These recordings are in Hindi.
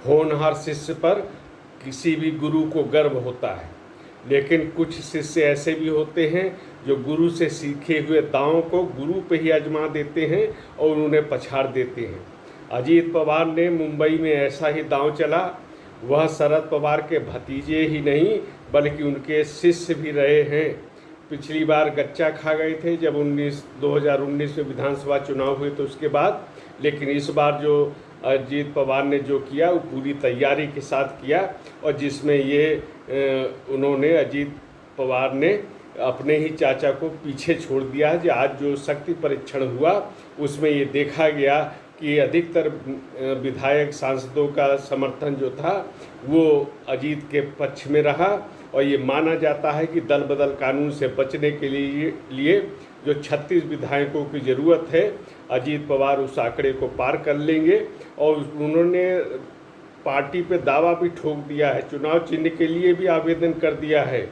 होनहार शिष्य पर किसी भी गुरु को गर्व होता है, लेकिन कुछ शिष्य ऐसे भी होते हैं जो गुरु से सीखे हुए दांव को गुरु पे ही आजमा देते हैं और उन्हें पछाड़ देते हैं। अजीत पवार ने मुंबई में ऐसा ही दांव चला। वह शरद पवार के भतीजे ही नहीं बल्कि उनके शिष्य भी रहे हैं। पिछली बार गच्चा खा गए थे जब 2019 में विधानसभा चुनाव हुए तो उसके बाद, लेकिन इस बार जो अजीत पवार ने जो किया वो पूरी तैयारी के साथ किया, और जिसमें उन्होंने अजीत पवार ने अपने ही चाचा को पीछे छोड़ दिया है। आज जो शक्ति परीक्षण हुआ उसमें ये देखा गया कि अधिकतर विधायक सांसदों का समर्थन जो था वो अजीत के पक्ष में रहा, और ये माना जाता है कि दल बदल कानून से बचने के लिए जो 36 विधायकों की ज़रूरत है, अजीत पवार उस आंकड़े को पार कर लेंगे। और उन्होंने पार्टी पे दावा भी ठोक दिया है, चुनाव चिन्ह के लिए भी आवेदन कर दिया है।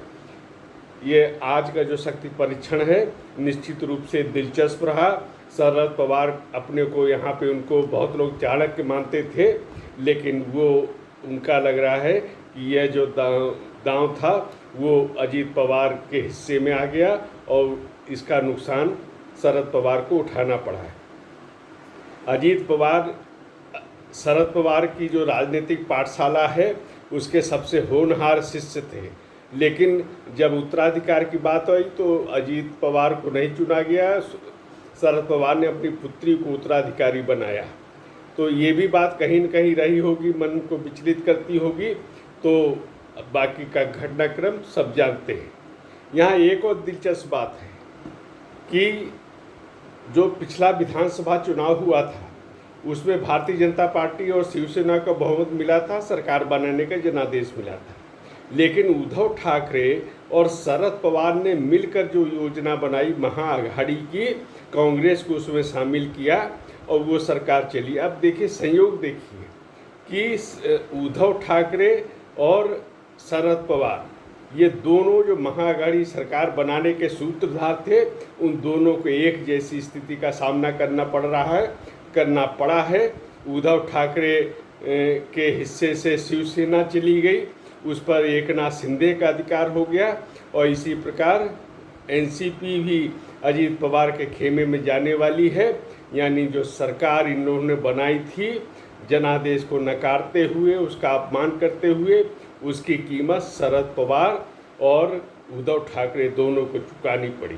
ये आज का जो शक्ति परीक्षण है निश्चित रूप से दिलचस्प रहा। शरद पवार अपने को यहाँ पे उनको बहुत लोग चाणक्य मानते थे, लेकिन वो उनका लग रहा है कि यह जो दांव था वो अजीत पवार के हिस्से में आ गया और इसका नुकसान शरद पवार को उठाना पड़ा है। शरद पवार की जो राजनीतिक पाठशाला है उसके सबसे होनहार शिष्य थे, लेकिन जब उत्तराधिकार की बात आई तो अजीत पवार को नहीं चुना गया। शरद पवार ने अपनी पुत्री को उत्तराधिकारी बनाया। तो ये भी बात कहीं न कहीं रही होगी, मन को विचलित करती होगी। तो बाकी का घटनाक्रम सब जानते हैं। यहाँ एक और दिलचस्प बात है कि जो पिछला विधानसभा चुनाव हुआ था उसमें भारतीय जनता पार्टी और शिवसेना का बहुमत मिला था, सरकार बनाने का जनादेश मिला था, लेकिन उद्धव ठाकरे और शरद पवार ने मिलकर जो योजना बनाई महाअघाड़ी की, कांग्रेस को उसमें शामिल किया और वो सरकार चली। अब देखिए संयोग देखिए कि उद्धव ठाकरे और शरद पवार ये दोनों जो महाअघाड़ी सरकार बनाने के सूत्रधार थे, उन दोनों को एक जैसी स्थिति का सामना करना पड़ा है। उद्धव ठाकरे के हिस्से से शिवसेना चली गई, उस पर एकनाथ शिंदे का अधिकार हो गया, और इसी प्रकार एनसीपी भी अजीत पवार के खेमे में जाने वाली है। यानी जो सरकार इन लोगों ने बनाई थी जनादेश को नकारते हुए, उसका अपमान करते हुए, उसकी कीमत शरद पवार और उद्धव ठाकरे दोनों को चुकानी पड़ी।